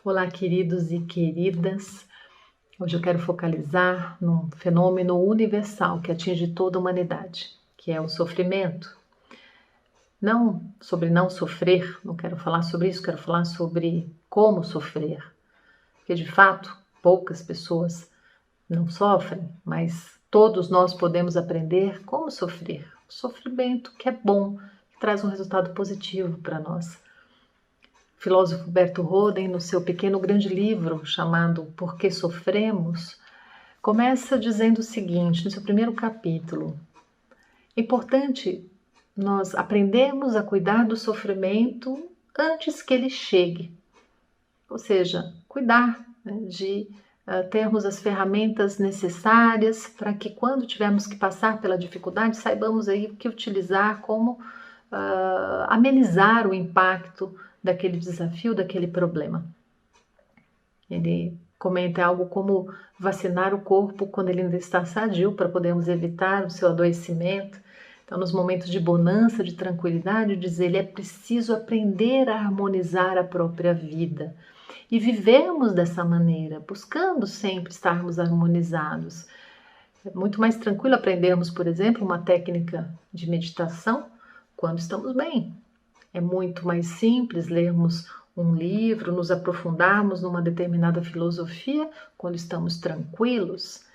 Olá, queridos e queridas. Hoje eu quero focalizar num fenômeno universal que atinge toda a humanidade, que é o sofrimento. Não sobre não sofrer, não quero falar sobre isso, quero falar sobre como sofrer. Porque, de fato, poucas pessoas não sofrem, mas todos nós podemos aprender como sofrer. O sofrimento que é bom, que traz um resultado positivo para nós. O filósofo Berto Roden, no seu pequeno grande livro chamado Por que Sofremos, começa dizendo o seguinte, no seu primeiro capítulo: é importante nós aprendermos a cuidar do sofrimento antes que ele chegue. Ou seja, cuidar de termos as ferramentas necessárias para que quando tivermos que passar pela dificuldade, saibamos aí o que utilizar, como amenizar o impacto daquele desafio, daquele problema. Ele comenta algo como vacinar o corpo quando ele ainda está sadio, para podermos evitar o seu adoecimento. Então, nos momentos de bonança, de tranquilidade, diz ele, é preciso aprender a harmonizar a própria vida. E vivemos dessa maneira, buscando sempre estarmos harmonizados. É muito mais tranquilo aprendermos, por exemplo, uma técnica de meditação quando estamos bem. É muito mais simples lermos um livro, nos aprofundarmos numa determinada filosofia quando estamos tranquilos.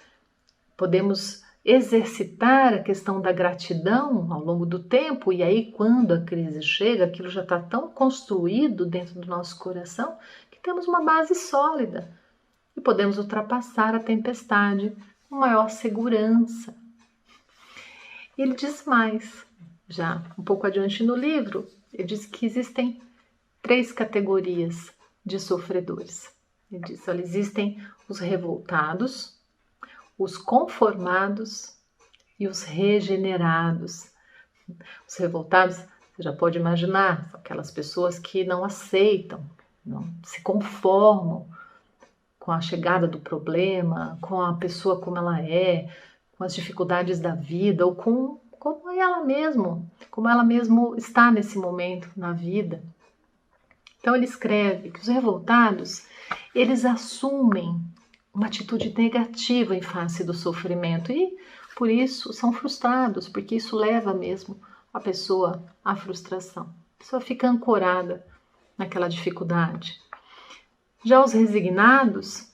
Podemos exercitar a questão da gratidão ao longo do tempo, e aí quando a crise chega, aquilo já está tão construído dentro do nosso coração que temos uma base sólida e podemos ultrapassar a tempestade com maior segurança. E ele diz mais, já um pouco adiante no livro, ele diz que existem 3 categorias de sofredores. Ele diz, olha, existem os revoltados, os conformados e os regenerados. Os revoltados, você já pode imaginar, são aquelas pessoas que não aceitam, não se conformam com a chegada do problema, com a pessoa como ela é, com as dificuldades da vida ou com como ela mesmo está nesse momento na vida. Então ele escreve que os revoltados, eles assumem uma atitude negativa em face do sofrimento e por isso são frustrados, porque isso leva mesmo a pessoa à frustração. A pessoa fica ancorada naquela dificuldade. Já os resignados,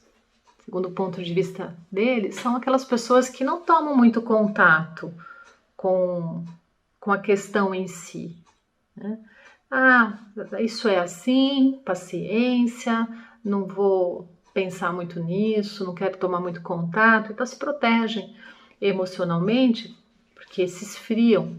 segundo o ponto de vista deles, são aquelas pessoas que não tomam muito contato com a questão em si, né? Isso é assim, paciência, não vou pensar muito nisso, não quero tomar muito contato, então se protegem emocionalmente, porque se esfriam,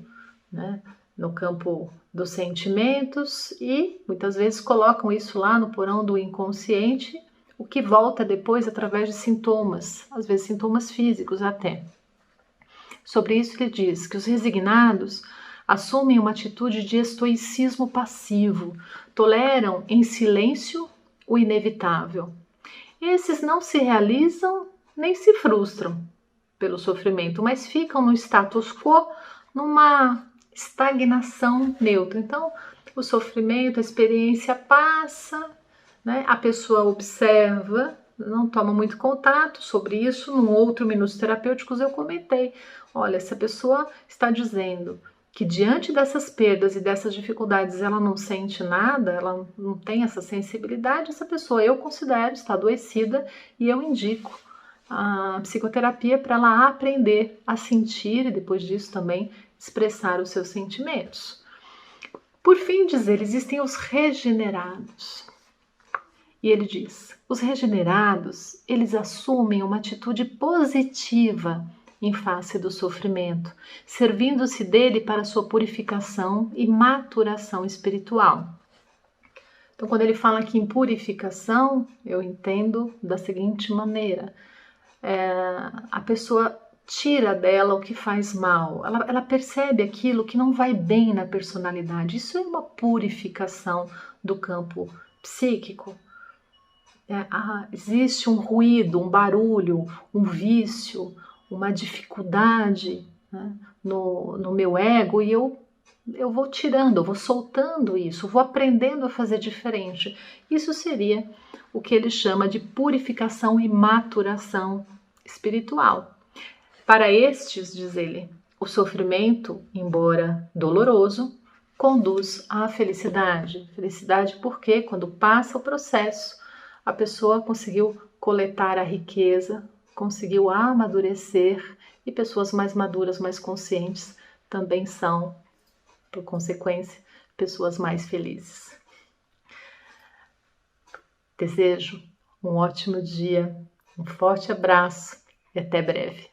né, no campo dos sentimentos e muitas vezes colocam isso lá no porão do inconsciente, o que volta depois através de sintomas, às vezes sintomas físicos até. Sobre isso ele diz que os resignados assumem uma atitude de estoicismo passivo, toleram em silêncio o inevitável. Esses não se realizam nem se frustram pelo sofrimento, mas ficam no status quo, numa estagnação neutra. Então, o sofrimento, a experiência passa, né? A pessoa observa, não toma muito contato sobre isso. Num outro Minutos Terapêuticos eu comentei, olha, se a pessoa está dizendo que diante dessas perdas e dessas dificuldades ela não sente nada, ela não tem essa sensibilidade, essa pessoa eu considero está adoecida e eu indico a psicoterapia para ela aprender a sentir e depois disso também expressar os seus sentimentos. Por fim, diz ele, existem os regenerados. E ele diz, os regenerados, eles assumem uma atitude positiva em face do sofrimento, servindo-se dele para sua purificação e maturação espiritual. Então, quando ele fala aqui em purificação, eu entendo da seguinte maneira, a pessoa tira dela o que faz mal, ela percebe aquilo que não vai bem na personalidade, isso é uma purificação do campo psíquico. Existe um ruído, um barulho, um vício, uma dificuldade, né, no meu ego e eu vou tirando, eu vou soltando isso, vou aprendendo a fazer diferente. Isso seria o que ele chama de purificação e maturação espiritual. Para estes, diz ele, o sofrimento, embora doloroso, conduz à felicidade. Felicidade porque, quando passa o processo, a pessoa conseguiu coletar a riqueza, conseguiu amadurecer, e pessoas mais maduras, mais conscientes, também são, por consequência, pessoas mais felizes. Desejo um ótimo dia, um forte abraço e até breve.